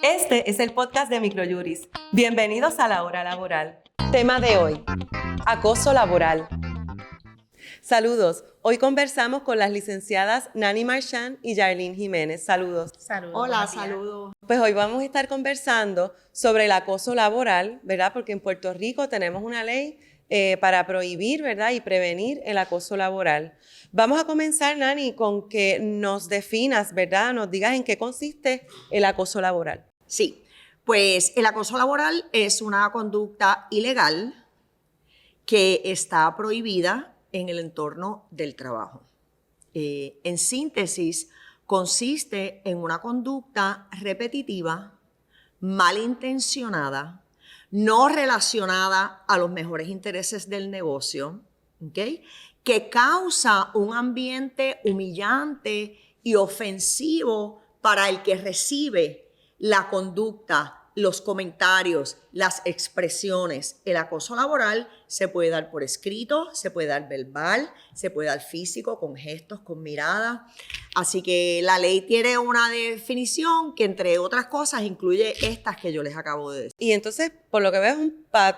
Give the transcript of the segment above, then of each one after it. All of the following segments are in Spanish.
Este es el podcast de Microjuris. Bienvenidos a la hora laboral. Tema de hoy: acoso laboral. Saludos. Hoy conversamos con las licenciadas Nani Marchand y Yarlene Jiménez. Saludos. Saludos. Hola, saludos. Pues hoy vamos a estar conversando sobre el acoso laboral, ¿verdad? Porque en Puerto Rico tenemos una ley para prohibir, ¿verdad? Y prevenir el acoso laboral. Vamos a comenzar, Nani, con que nos definas, ¿verdad? Nos digas en qué consiste el acoso laboral. Sí, pues el acoso laboral es una conducta ilegal que está prohibida en el entorno del trabajo. En síntesis, consiste en una conducta repetitiva, malintencionada, no relacionada a los mejores intereses del negocio, ¿okay?, que causa un ambiente humillante y ofensivo para el que recibe la conducta, los comentarios, las expresiones. El acoso laboral se puede dar por escrito, se puede dar verbal, se puede dar físico, con gestos, con miradas. Así que la ley tiene una definición que, entre otras cosas, incluye estas que yo les acabo de decir. Y entonces, por lo que veo,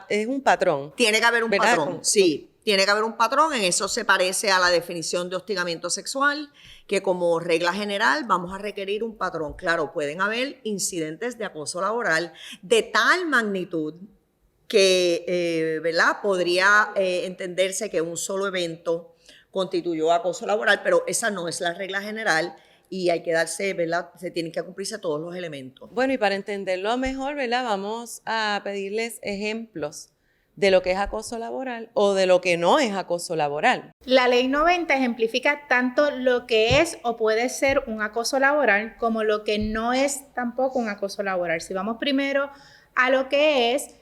es un patrón. Tiene que haber un ¿verdad? patrón, sí. Tiene que haber un patrón, en eso se parece a la definición de hostigamiento sexual, que como regla general vamos a requerir un patrón. Claro, pueden haber incidentes de acoso laboral de tal magnitud que, ¿verdad?, podría entenderse que un solo evento constituyó acoso laboral, pero esa no es la regla general y hay que darse, ¿verdad?, se tienen que cumplirse todos los elementos. Bueno, y para entenderlo mejor, ¿verdad?, vamos a pedirles ejemplos de lo que es acoso laboral o de lo que no es acoso laboral. La Ley 90 ejemplifica tanto lo que es o puede ser un acoso laboral como lo que no es tampoco un acoso laboral. Si vamos primero a lo que es,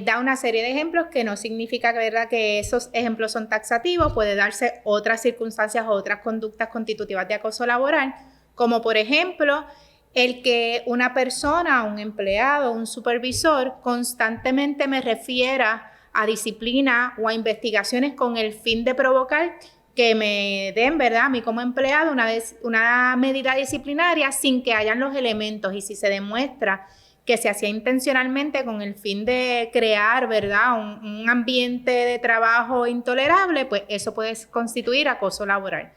da una serie de ejemplos que no significa, ¿verdad?, que esos ejemplos son taxativos. Puede darse otras circunstancias o otras conductas constitutivas de acoso laboral, como por ejemplo el que una persona, un empleado, un supervisor constantemente me refiera a disciplina o a investigaciones con el fin de provocar que me den, ¿verdad?, a mí como empleado una medida disciplinaria sin que hayan los elementos, y si se demuestra que se hacía intencionalmente con el fin de crear, ¿verdad?, un ambiente de trabajo intolerable, pues eso puede constituir acoso laboral.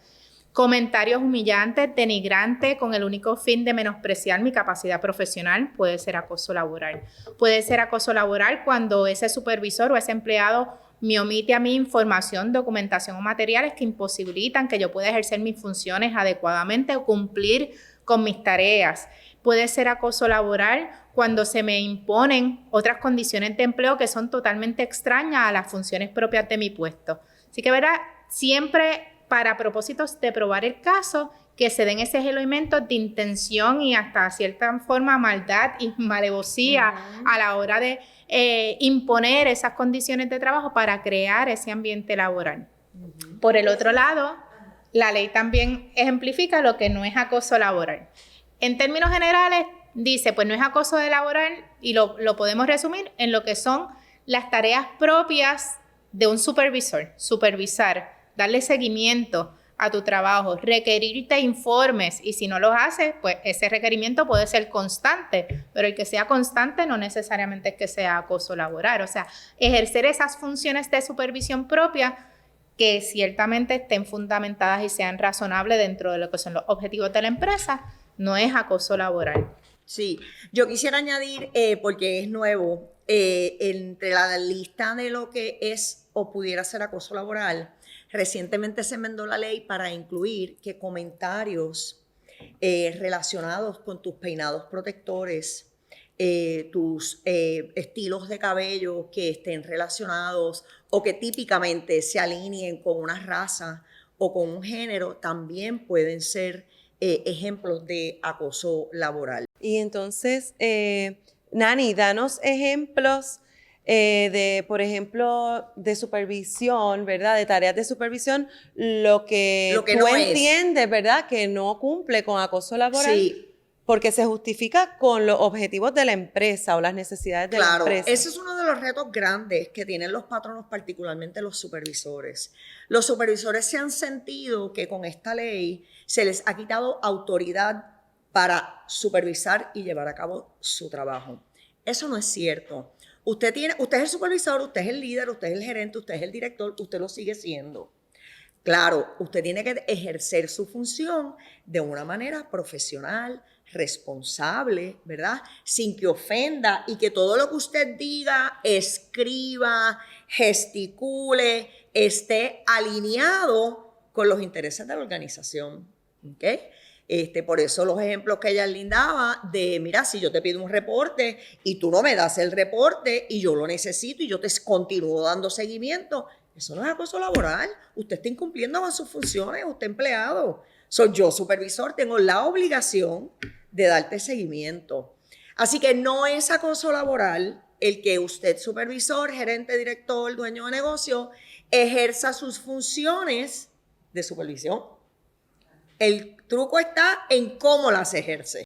Comentarios humillantes, denigrantes, con el único fin de menospreciar mi capacidad profesional, puede ser acoso laboral. Puede ser acoso laboral cuando ese supervisor o ese empleado me omite a mí información, documentación o materiales que imposibilitan que yo pueda ejercer mis funciones adecuadamente o cumplir con mis tareas. Puede ser acoso laboral cuando se me imponen otras condiciones de empleo que son totalmente extrañas a las funciones propias de mi puesto. Así que, ¿verdad?, siempre para propósitos de probar el caso, que se den esos elementos de intención y hasta cierta forma maldad y malevosía a la hora de imponer esas condiciones de trabajo para crear ese ambiente laboral. Por el otro lado, la ley también ejemplifica lo que no es acoso laboral. En términos generales, dice, pues no es acoso laboral, y lo podemos resumir en lo que son las tareas propias de un supervisor: supervisar, darle seguimiento a tu trabajo, requerirte informes, y si no los haces, pues ese requerimiento puede ser constante, pero el que sea constante no necesariamente es que sea acoso laboral. O sea, ejercer esas funciones de supervisión propia que ciertamente estén fundamentadas y sean razonables dentro de lo que son los objetivos de la empresa, no es acoso laboral. Sí, yo quisiera añadir, porque es nuevo, entre la lista de lo que es o pudiera ser acoso laboral, recientemente se enmendó la ley para incluir que comentarios relacionados con tus peinados protectores, tus estilos de cabello que estén relacionados o que típicamente se alineen con una raza o con un género, también pueden ser ejemplos de acoso laboral. Y entonces, Nani, danos ejemplos de, por ejemplo, de supervisión, ¿verdad?, de tareas de supervisión, lo que tú no entiendes, ¿verdad?, que no cumple con acoso laboral. Sí. Porque se justifica con los objetivos de la empresa o las necesidades de la empresa. Claro, ese es uno de los retos grandes que tienen los patronos, particularmente los supervisores. Los supervisores se han sentido que con esta ley se les ha quitado autoridad para supervisar y llevar a cabo su trabajo. Eso no es cierto. Usted es el supervisor, usted es el líder, usted es el gerente, usted es el director, usted lo sigue siendo. Claro, usted tiene que ejercer su función de una manera profesional, responsable, ¿verdad? Sin que ofenda y que todo lo que usted diga, escriba, gesticule, esté alineado con los intereses de la organización. ¿Ok? Por eso los ejemplos que ella lindaba de, mira, si yo te pido un reporte y tú no me das el reporte y yo lo necesito y yo te continúo dando seguimiento, eso no es acoso laboral. Usted está incumpliendo con sus funciones, usted empleado. Yo, supervisor, tengo la obligación de darte seguimiento. Así que no es acoso laboral el que usted, supervisor, gerente, director, dueño de negocio, ejerza sus funciones de supervisión. El truco está en cómo las ejerce.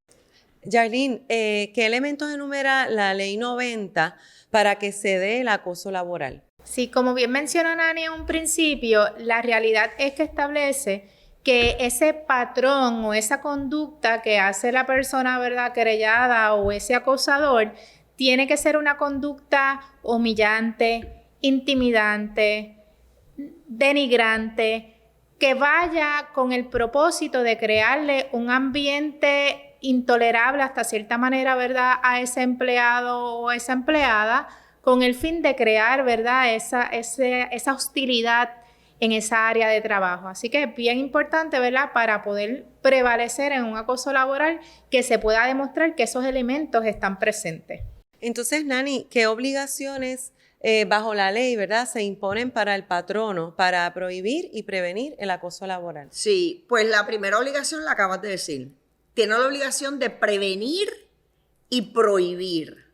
Yailin, ¿qué elementos enumera la ley 90 para que se dé el acoso laboral? Sí, como bien mencionó Nani en un principio, la realidad es que establece que ese patrón o esa conducta que hace la persona, ¿verdad?, querellada o ese acosador, tiene que ser una conducta humillante, intimidante, denigrante, que vaya con el propósito de crearle un ambiente intolerable hasta cierta manera, ¿verdad?, a ese empleado o esa empleada, con el fin de crear, ¿verdad?, esa hostilidad en esa área de trabajo. Así que es bien importante, ¿verdad?, para poder prevalecer en un acoso laboral, que se pueda demostrar que esos elementos están presentes. Entonces, Nani, ¿qué obligaciones bajo la ley, ¿verdad?, se imponen para el patrono para prohibir y prevenir el acoso laboral? Sí, pues la primera obligación la acabas de decir. Tiene la obligación de prevenir y prohibir.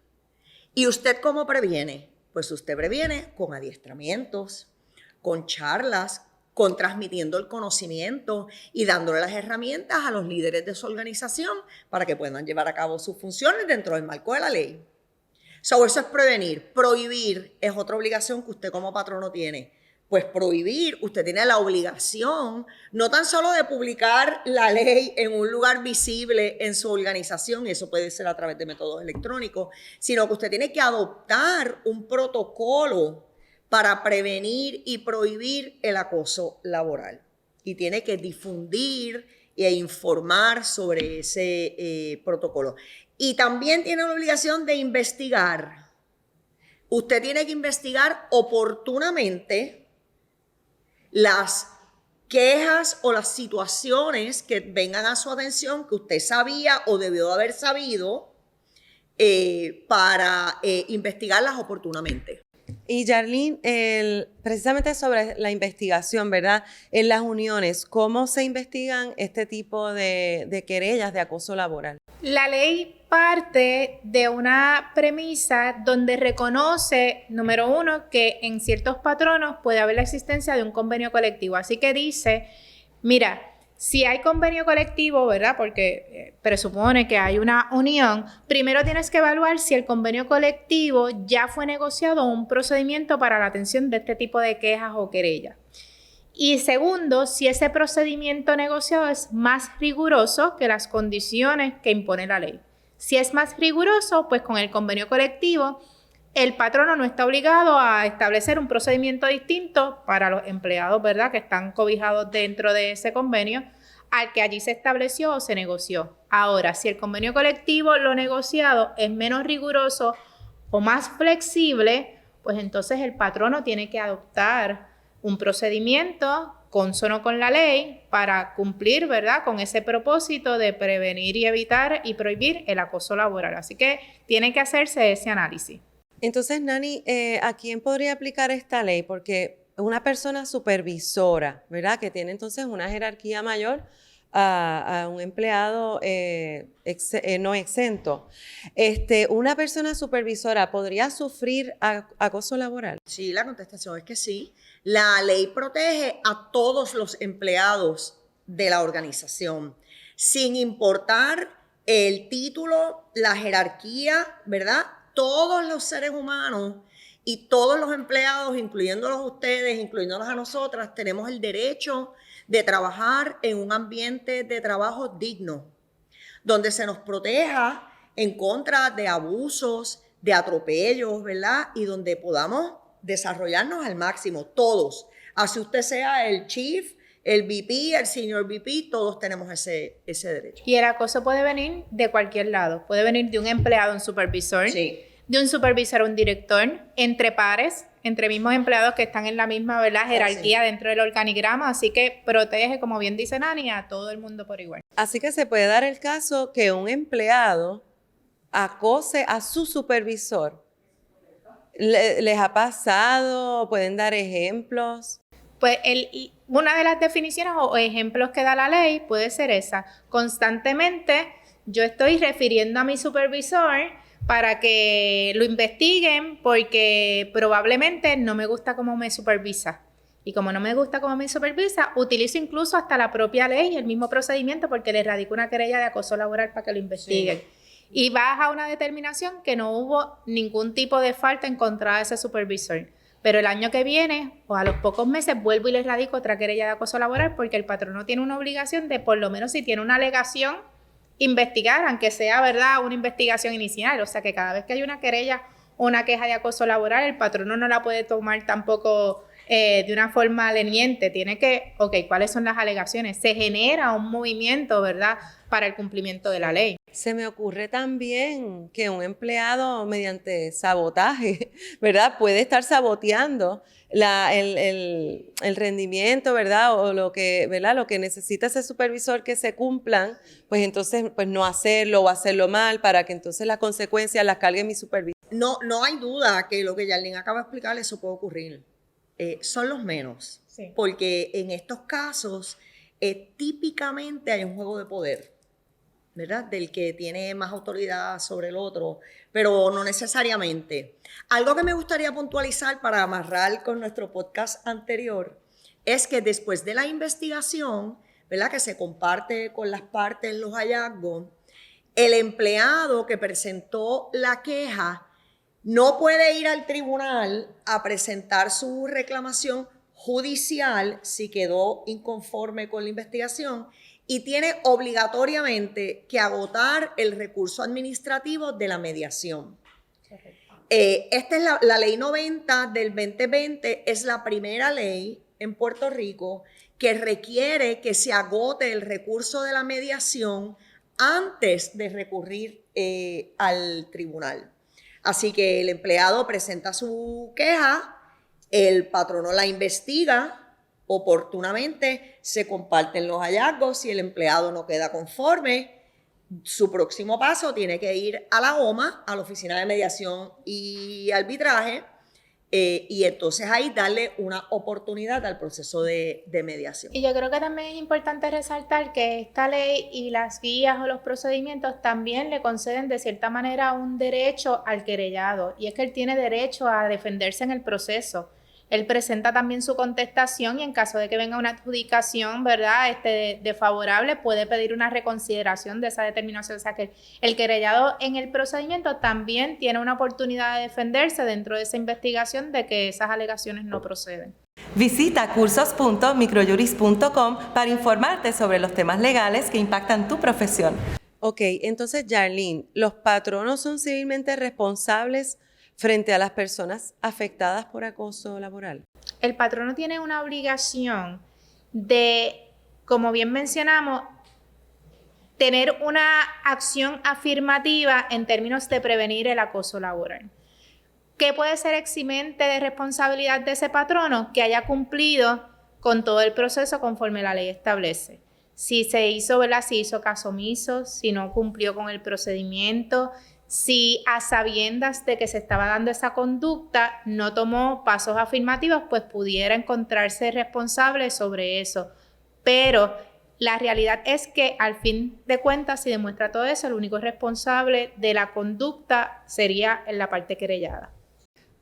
¿Y usted cómo previene? Pues usted previene con adiestramientos, con charlas, con transmitiendo el conocimiento y dándole las herramientas a los líderes de su organización para que puedan llevar a cabo sus funciones dentro del marco de la ley. Eso es prevenir. Prohibir es otra obligación que usted como patrono tiene. Pues prohibir, usted tiene la obligación no tan solo de publicar la ley en un lugar visible en su organización, y eso puede ser a través de métodos electrónicos, sino que usted tiene que adoptar un protocolo para prevenir y prohibir el acoso laboral. Y tiene que difundir e informar sobre ese protocolo. Y también tiene la obligación de investigar. Usted tiene que investigar oportunamente las quejas o las situaciones que vengan a su atención que usted sabía o debió haber sabido para investigarlas oportunamente. Y Yailin, precisamente sobre la investigación, ¿verdad? En las uniones, ¿cómo se investigan este tipo de querellas de acoso laboral? La ley parte de una premisa donde reconoce, número uno, que en ciertos patronos puede haber la existencia de un convenio colectivo. Así que dice, mira, si hay convenio colectivo, ¿verdad?, porque presupone que hay una unión, primero tienes que evaluar si el convenio colectivo ya fue negociado un procedimiento para la atención de este tipo de quejas o querellas. Y segundo, si ese procedimiento negociado es más riguroso que las condiciones que impone la ley. Si es más riguroso, pues con el convenio colectivo, el patrono no está obligado a establecer un procedimiento distinto para los empleados, ¿verdad?, que están cobijados dentro de ese convenio al que allí se estableció o se negoció. Ahora, si el convenio colectivo, lo negociado, es menos riguroso o más flexible, pues entonces el patrono tiene que adoptar un procedimiento consono con la ley para cumplir, ¿verdad?, con ese propósito de prevenir y evitar y prohibir el acoso laboral. Así que tiene que hacerse ese análisis. Entonces, Nani, ¿a quién podría aplicar esta ley? Porque una persona supervisora, ¿verdad?, que tiene entonces una jerarquía mayor a un empleado no exento. ¿Una persona supervisora podría sufrir acoso laboral? Sí, la contestación es que sí. La ley protege a todos los empleados de la organización, sin importar el título, la jerarquía, ¿verdad? Todos los seres humanos y todos los empleados, incluyéndolos a ustedes, incluyéndonos a nosotras, tenemos el derecho de trabajar en un ambiente de trabajo digno, donde se nos proteja en contra de abusos, de atropellos, ¿verdad? Y donde podamos desarrollarnos al máximo, todos. Así usted sea el chief, el VP, el senior VP, todos tenemos ese derecho. Y el acoso puede venir de cualquier lado. Puede venir de un empleado a un supervisor, Sí. de un supervisor a un director, entre pares, entre mismos empleados que están en la misma, ¿verdad?, jerarquía dentro del organigrama. Así que protege, como bien dice Nani, a todo el mundo por igual. Así que se puede dar el caso que un empleado acose a su supervisor. ¿Les ha pasado? ¿Pueden dar ejemplos? Pues una de las definiciones o ejemplos que da la ley puede ser esa. Constantemente yo estoy refiriendo a mi supervisor para que lo investiguen porque probablemente no me gusta cómo me supervisa. Y como no me gusta cómo me supervisa, utilizo incluso hasta la propia ley, el mismo procedimiento, porque le radico una querella de acoso laboral para que lo investiguen. Sí. Y baja una determinación que no hubo ningún tipo de falta en contra de ese supervisor. Pero el año que viene, o a los pocos meses, vuelvo y le radico otra querella de acoso laboral porque el patrono tiene una obligación de, por lo menos si tiene una alegación, investigar, aunque sea, ¿verdad?, una investigación inicial. O sea, que cada vez que hay una querella o una queja de acoso laboral, el patrono no la puede tomar tampoco de una forma leniente. Tiene que, ¿cuáles son las alegaciones? Se genera un movimiento, ¿verdad?, para el cumplimiento de la ley. Se me ocurre también que un empleado mediante sabotaje, ¿verdad?, puede estar saboteando el rendimiento, ¿verdad?, o lo que necesita ese supervisor que se cumplan, pues entonces pues no hacerlo o hacerlo mal para que entonces las consecuencias las cargue mi supervisor. No hay duda que lo que Yarlene acaba de explicar, eso puede ocurrir. Son los menos, sí. Porque en estos casos típicamente hay un juego de poder, ¿verdad?, del que tiene más autoridad sobre el otro, pero no necesariamente. Algo que me gustaría puntualizar para amarrar con nuestro podcast anterior es que después de la investigación, ¿verdad?, que se comparte con las partes los hallazgos, el empleado que presentó la queja no puede ir al tribunal a presentar su reclamación judicial si quedó inconforme con la investigación y tiene obligatoriamente que agotar el recurso administrativo de la mediación. Esta es la ley 90 del 2020, es la primera ley en Puerto Rico que requiere que se agote el recurso de la mediación antes de recurrir al tribunal. Así que el empleado presenta su queja, el patrono la investiga oportunamente, se comparten los hallazgos. Si el empleado no queda conforme, su próximo paso tiene que ir a la OMA, a la Oficina de Mediación y Arbitraje, y entonces ahí darle una oportunidad al proceso de mediación. Y yo creo que también es importante resaltar que esta ley y las guías o los procedimientos también le conceden de cierta manera un derecho al querellado, y es que él tiene derecho a defenderse en el proceso. Él presenta también su contestación y en caso de que venga una adjudicación, ¿verdad?, desfavorable, puede pedir una reconsideración de esa determinación. O sea que el querellado en el procedimiento también tiene una oportunidad de defenderse dentro de esa investigación de que esas alegaciones no proceden. Visita cursos.microjuris.com para informarte sobre los temas legales que impactan tu profesión. Ok, entonces, Yarlene, ¿los patronos son civilmente responsables frente a las personas afectadas por acoso laboral? El patrono tiene una obligación de, como bien mencionamos, tener una acción afirmativa en términos de prevenir el acoso laboral. ¿Qué puede ser eximente de responsabilidad de ese patrono? Que haya cumplido con todo el proceso conforme la ley establece. Si se hizo, ¿verdad?, si hizo caso omiso, si no cumplió con el procedimiento, si a sabiendas de que se estaba dando esa conducta no tomó pasos afirmativos, pues pudiera encontrarse responsable sobre eso. Pero la realidad es que al fin de cuentas, si demuestra todo eso, el único responsable de la conducta sería en la parte querellada.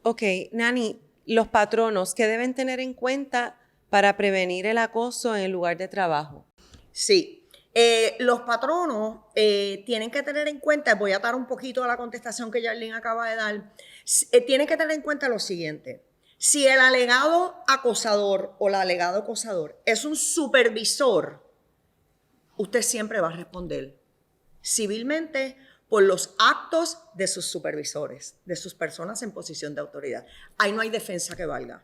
Ok, Nani, los patronos, ¿qué deben tener en cuenta para prevenir el acoso en el lugar de trabajo? Sí. Los patronos tienen que tener en cuenta, voy a atar un poquito a la contestación que Yarlene acaba de dar, tienen que tener en cuenta lo siguiente: si el alegado acosador o la alegado acosador es un supervisor, usted siempre va a responder civilmente por los actos de sus supervisores, de sus personas en posición de autoridad. Ahí no hay defensa que valga.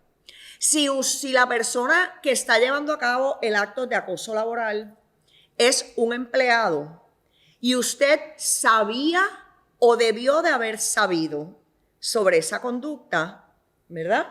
Si la persona que está llevando a cabo el acto de acoso laboral es un empleado y usted sabía o debió de haber sabido sobre esa conducta, ¿verdad?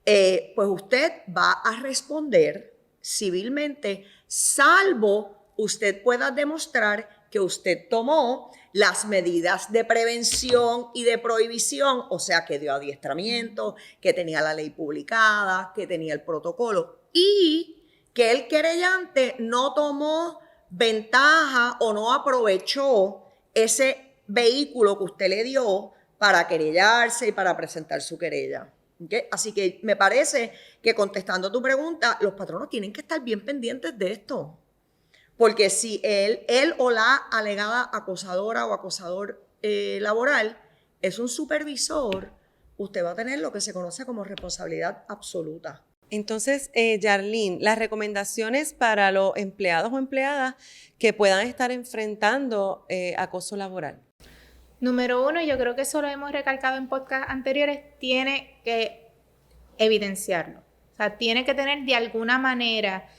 Pues usted va a responder civilmente, salvo usted pueda demostrar que usted tomó las medidas de prevención y de prohibición, o sea, que dio adiestramiento, que tenía la ley publicada, que tenía el protocolo, y que el querellante no tomó ventaja o no aprovechó ese vehículo que usted le dio para querellarse y para presentar su querella. ¿Okay? Así que me parece que, contestando tu pregunta, los patronos tienen que estar bien pendientes de esto. Porque si él o la alegada acosadora o acosador laboral es un supervisor, usted va a tener lo que se conoce como responsabilidad absoluta. Entonces, Yarlene, las recomendaciones para los empleados o empleadas que puedan estar enfrentando acoso laboral. Número 1, yo creo que eso lo hemos recalcado en podcasts anteriores, tiene que evidenciarlo. O sea, tiene que tener de alguna manera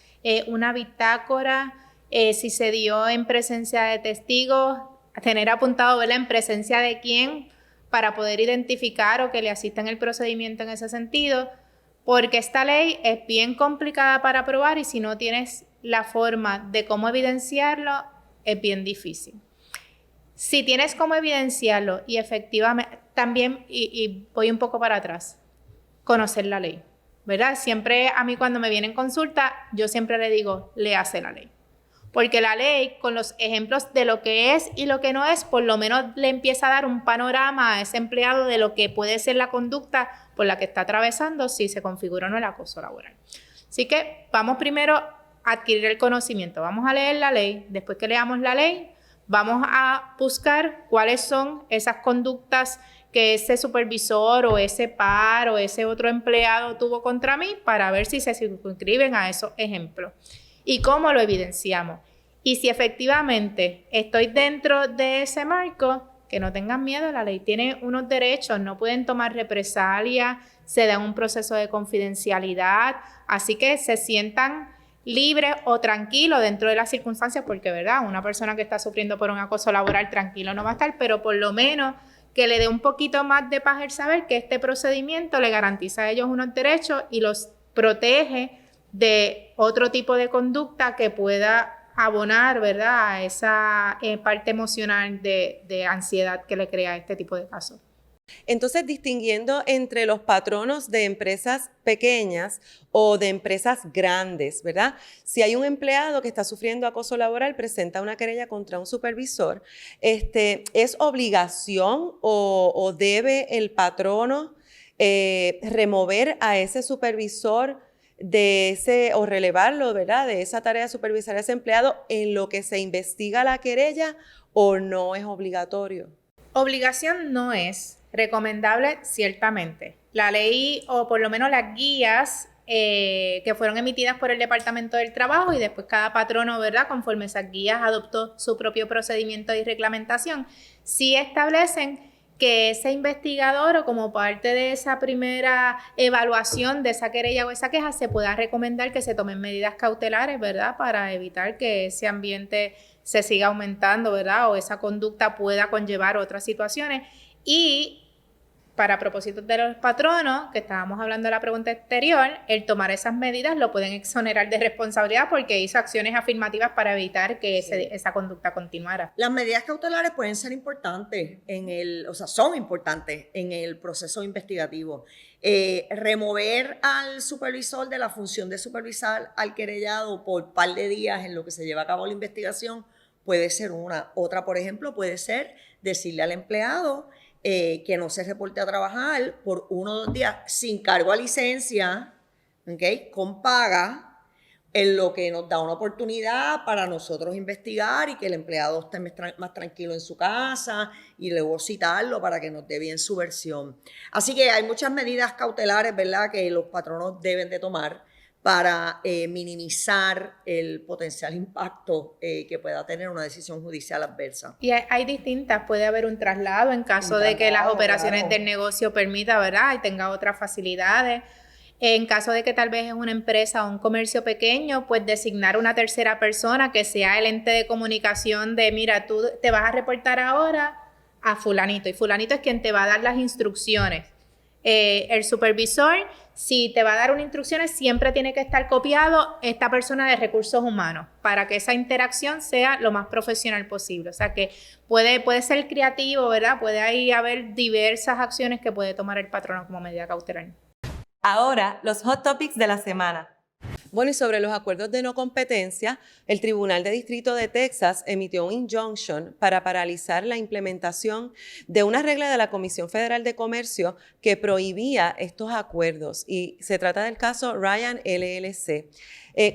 una bitácora, si se dio en presencia de testigos, tener apuntado, ¿verdad?, en presencia de quién, para poder identificar o que le asistan el procedimiento en ese sentido, porque esta ley es bien complicada para aprobar y si no tienes la forma de cómo evidenciarlo, es bien difícil. Si tienes cómo evidenciarlo y efectivamente, también, y voy un poco para atrás, conocer la ley, ¿verdad? Siempre a mí cuando me vienen consulta, yo siempre le digo, léase la ley. Porque la ley, con los ejemplos de lo que es y lo que no es, por lo menos le empieza a dar un panorama a ese empleado de lo que puede ser la conducta por la que está atravesando si se configura o no el acoso laboral. Así que vamos primero a adquirir el conocimiento. Vamos a leer la ley. Después que leamos la ley, vamos a buscar cuáles son esas conductas que ese supervisor o ese par o ese otro empleado tuvo contra mí para ver si se circunscriben a esos ejemplos. ¿Y cómo lo evidenciamos? Y si efectivamente estoy dentro de ese marco, que no tengan miedo, la ley tiene unos derechos, no pueden tomar represalias, se da un proceso de confidencialidad, así que se sientan libres o tranquilos dentro de las circunstancias, porque, ¿verdad?, una persona que está sufriendo por un acoso laboral tranquilo no va a estar, pero por lo menos que le dé un poquito más de paz el saber que este procedimiento le garantiza a ellos unos derechos y los protege de otro tipo de conducta que pueda abonar, ¿verdad?, a esa parte emocional de ansiedad que le crea este tipo de casos. Entonces, distinguiendo entre los patronos de empresas pequeñas o de empresas grandes, ¿verdad? Si hay un empleado que está sufriendo acoso laboral, presenta una querella contra un supervisor, ¿es obligación o debe el patrono remover a ese supervisor o relevarlo, ¿verdad?, de esa tarea de supervisar a ese empleado en lo que se investiga la querella, o no es obligatorio? Obligación no es, recomendable ciertamente. La ley, o por lo menos las guías que fueron emitidas por el Departamento del Trabajo, y después cada patrono, ¿verdad?, conforme esas guías adoptó su propio procedimiento y reglamentación, sí establecen que ese investigador, o como parte de esa primera evaluación de esa querella o esa queja, se pueda recomendar que se tomen medidas cautelares, ¿verdad?, para evitar que ese ambiente se siga aumentando, ¿verdad?, o esa conducta pueda conllevar otras situaciones. Y para propósitos de los patronos, que estábamos hablando de la pregunta anterior, el tomar esas medidas lo pueden exonerar de responsabilidad porque hizo acciones afirmativas para evitar que esa conducta continuara. Las medidas cautelares pueden ser importantes son importantes en el proceso investigativo. Remover al supervisor de la función de supervisar al querellado por par de días en lo que se lleva a cabo la investigación puede ser una. Otra, por ejemplo, puede ser decirle al empleado que no se reporte a trabajar por 1 o 2 días sin cargo a licencia, ¿okay?, con paga, en lo que nos da una oportunidad para nosotros investigar y que el empleado esté más tranquilo en su casa y luego citarlo para que nos dé bien su versión. Así que hay muchas medidas cautelares, ¿verdad?, que los patronos deben de tomar para minimizar el potencial impacto que pueda tener una decisión judicial adversa. Y hay distintas, puede haber un traslado en caso de que las operaciones del negocio permita, ¿verdad? Y tenga otras facilidades. En caso de que tal vez es una empresa o un comercio pequeño, pues designar una tercera persona que sea el ente de comunicación de, mira, tú te vas a reportar ahora a fulanito, y fulanito es quien te va a dar las instrucciones. El supervisor, si te va a dar unas instrucciones, siempre tiene que estar copiado esta persona de recursos humanos para que esa interacción sea lo más profesional posible. O sea que puede ser creativo, ¿verdad? Puede ahí haber diversas acciones que puede tomar el patrono como medida cautelar. Ahora, los hot topics de la semana. Bueno, y sobre los acuerdos de no competencia, el Tribunal de Distrito de Texas emitió un injunction para paralizar la implementación de una regla de la Comisión Federal de Comercio que prohibía estos acuerdos. Y se trata del caso Ryan LLC.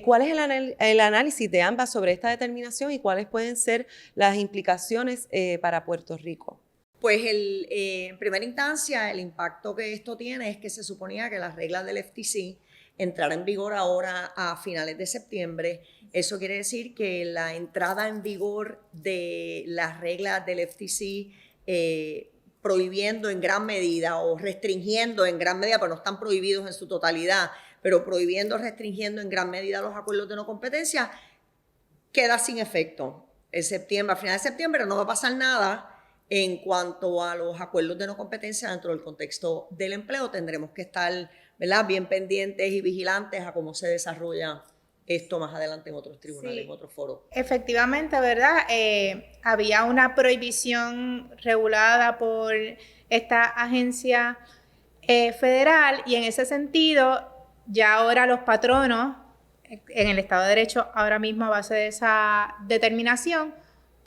¿Cuál es el análisis de ambas sobre esta determinación y cuáles pueden ser las implicaciones para Puerto Rico? Pues en primera instancia, el impacto que esto tiene es que se suponía que las reglas del FTC entrará en vigor ahora a finales de septiembre. Eso quiere decir que la entrada en vigor de las reglas del FTC prohibiendo en gran medida o restringiendo en gran medida, pero no están prohibidos en su totalidad, pero prohibiendo, restringiendo en gran medida los acuerdos de no competencia, queda sin efecto. En septiembre, a finales de septiembre no va a pasar nada. En cuanto a los acuerdos de no competencia dentro del contexto del empleo, tendremos que estar, ¿verdad?, bien pendientes y vigilantes a cómo se desarrolla esto más adelante en otros tribunales, Sí. en otros foros. Efectivamente, ¿verdad? Había una prohibición regulada por esta agencia federal y en ese sentido ya ahora los patronos en el Estado de Derecho ahora mismo a base de esa determinación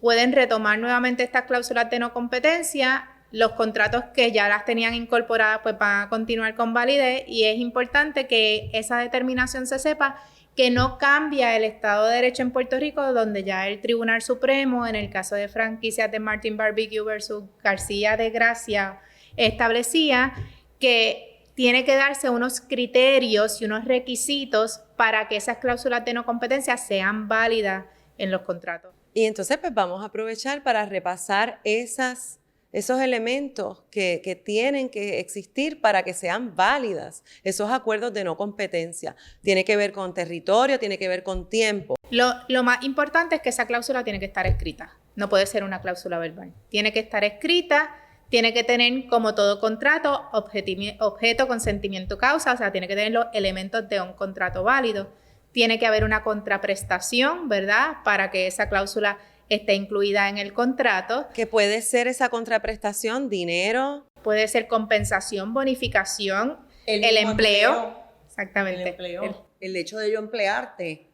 pueden retomar nuevamente estas cláusulas de no competencia. Los contratos que ya las tenían incorporadas pues van a continuar con validez y es importante que esa determinación se sepa que no cambia el Estado de Derecho en Puerto Rico, donde ya el Tribunal Supremo, en el caso de franquicias de Martin Barbecue versus García de Gracia, establecía que tiene que darse unos criterios y unos requisitos para que esas cláusulas de no competencia sean válidas en los contratos. Y entonces pues vamos a aprovechar para repasar esos elementos que tienen que existir para que sean válidas esos acuerdos de no competencia. Tiene que ver con territorio, tiene que ver con tiempo. Lo más importante es que esa cláusula tiene que estar escrita, no puede ser una cláusula verbal. Tiene que estar escrita, tiene que tener, como todo contrato, objeto, consentimiento, causa, o sea, tiene que tener los elementos de un contrato válido. Tiene que haber una contraprestación, ¿verdad?, para que esa cláusula esté incluida en el contrato. Que puede ser esa contraprestación, dinero. Puede ser compensación, bonificación, el mismo empleo. Exactamente. El empleo. El hecho de yo emplearte,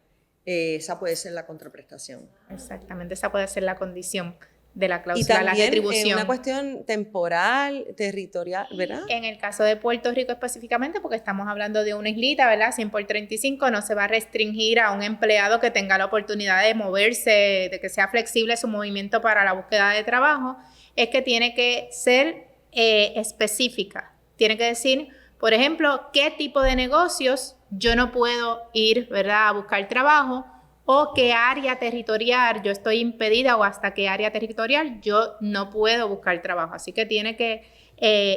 esa puede ser la contraprestación. Exactamente, esa puede ser la condición de la Y cláusula, la también retribución. una cuestión temporal, territorial, ¿verdad? En el caso de Puerto Rico específicamente, porque estamos hablando de una islita, ¿verdad? 100 por 35, no se va a restringir a un empleado que tenga la oportunidad de moverse, de que sea flexible su movimiento para la búsqueda de trabajo, es que tiene que ser específica. Tiene que decir, por ejemplo, qué tipo de negocios yo no puedo ir, ¿verdad?, a buscar trabajo, o qué área territorial yo estoy impedida o hasta qué área territorial yo no puedo buscar trabajo. Así que tiene que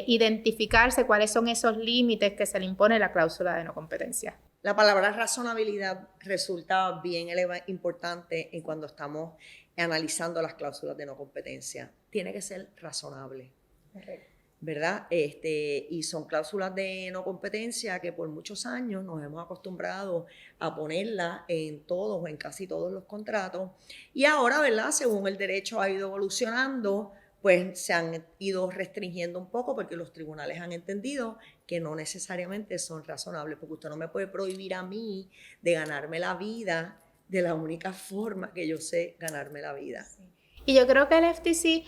identificarse cuáles son esos límites que se le impone la cláusula de no competencia. La palabra razonabilidad resulta bien importante en cuando estamos analizando las cláusulas de no competencia. Tiene que ser razonable. Correcto. ¿Verdad? Y son cláusulas de no competencia que por muchos años nos hemos acostumbrado a ponerlas en todos o en casi todos los contratos. Y ahora, ¿verdad?, según el derecho ha ido evolucionando, pues se han ido restringiendo un poco porque los tribunales han entendido que no necesariamente son razonables, porque usted no me puede prohibir a mí de ganarme la vida de la única forma que yo sé ganarme la vida. Y yo creo que el FTC,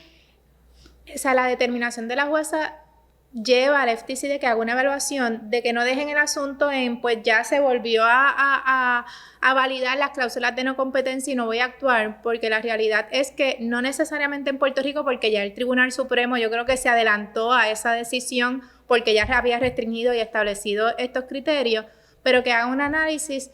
o sea, la determinación de la jueza lleva al FTC de que haga una evaluación, de que no dejen el asunto en, pues ya se volvió a validar las cláusulas de no competencia y no voy a actuar, porque la realidad es que no necesariamente en Puerto Rico, porque ya el Tribunal Supremo yo creo que se adelantó a esa decisión, porque ya había restringido y establecido estos criterios, pero que haga un análisis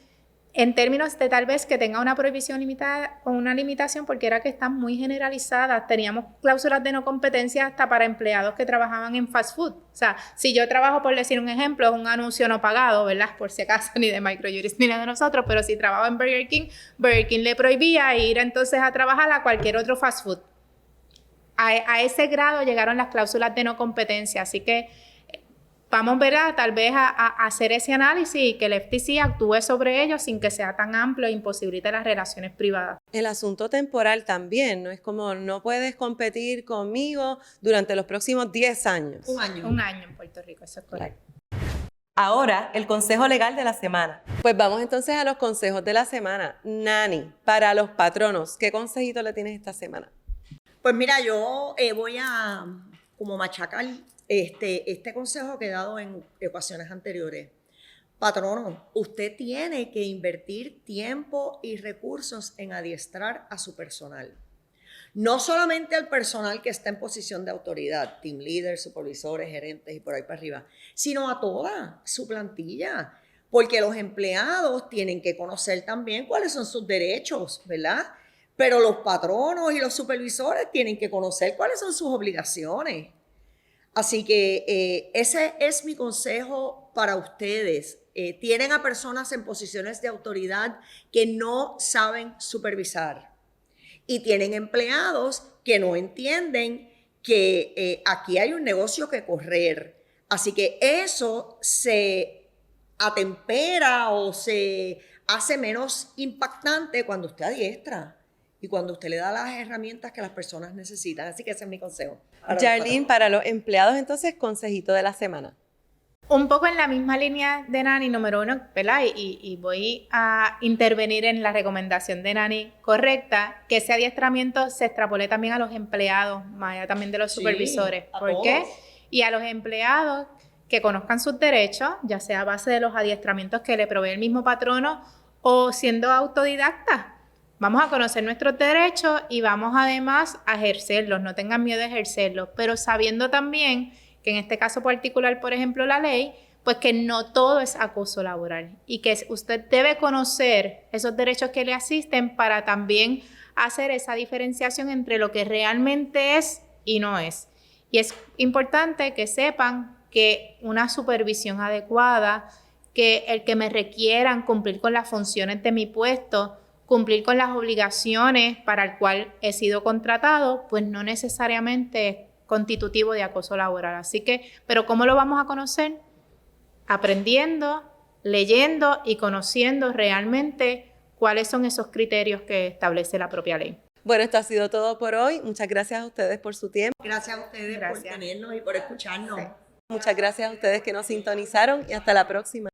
en términos de tal vez que tenga una prohibición limitada o una limitación, porque era que están muy generalizadas. Teníamos cláusulas de no competencia hasta para empleados que trabajaban en fast food. O sea, si yo trabajo, por decir un ejemplo, es un anuncio no pagado, ¿verdad? Por si acaso, ni de Microjuris ni de nosotros, pero si trabajo en Burger King le prohibía ir entonces a trabajar a cualquier otro fast food. A ese grado llegaron las cláusulas de no competencia, así que vamos, ¿verdad?, tal vez a hacer ese análisis y que el FTC actúe sobre ello sin que sea tan amplio e imposibilite las relaciones privadas. El asunto temporal también, ¿no? Es como no puedes competir conmigo durante los próximos 10 años. Un año. Un año en Puerto Rico, eso es correcto. Ahora, el consejo legal de la semana. Pues vamos entonces a los consejos de la semana. Nani, para los patronos, ¿qué consejito le tienes esta semana? Pues mira, yo voy a como machacar este consejo que he dado en ocasiones anteriores. Patrono, usted tiene que invertir tiempo y recursos en adiestrar a su personal. No solamente al personal que está en posición de autoridad, team leaders, supervisores, gerentes y por ahí para arriba, sino a toda su plantilla, porque los empleados tienen que conocer también cuáles son sus derechos, ¿verdad? Pero los patronos y los supervisores tienen que conocer cuáles son sus obligaciones. Así que ese es mi consejo para ustedes. Tienen a personas en posiciones de autoridad que no saben supervisar y tienen empleados que no entienden que aquí hay un negocio que correr. Así que eso se atempera o se hace menos impactante cuando usted adiestra y cuando usted le da las herramientas que las personas necesitan. Así que ese es mi consejo. Yarlene, para los empleados entonces, consejito de la semana. Un poco en la misma línea de Nani, número uno, ¿verdad? Y voy a intervenir en la recomendación de Nani correcta, que ese adiestramiento se extrapole también a los empleados, más allá también de los supervisores. ¿Por qué? Y a los empleados que conozcan sus derechos, ya sea a base de los adiestramientos que le provee el mismo patrono o siendo autodidactas. Vamos a conocer nuestros derechos y vamos además a ejercerlos, no tengan miedo de ejercerlos, pero sabiendo también que en este caso particular, por ejemplo, la ley, pues que no todo es acoso laboral y que usted debe conocer esos derechos que le asisten para también hacer esa diferenciación entre lo que realmente es y no es. Y es importante que sepan que una supervisión adecuada, que el que me requieran cumplir con las funciones de mi puesto, cumplir con las obligaciones para el cual he sido contratado, pues no necesariamente es constitutivo de acoso laboral. Así que, ¿pero cómo lo vamos a conocer? Aprendiendo, leyendo y conociendo realmente cuáles son esos criterios que establece la propia ley. Bueno, esto ha sido todo por hoy. Muchas gracias a ustedes por su tiempo. Gracias a ustedes por tenernos y por escucharnos. Muchas gracias a ustedes que nos sintonizaron y hasta la próxima.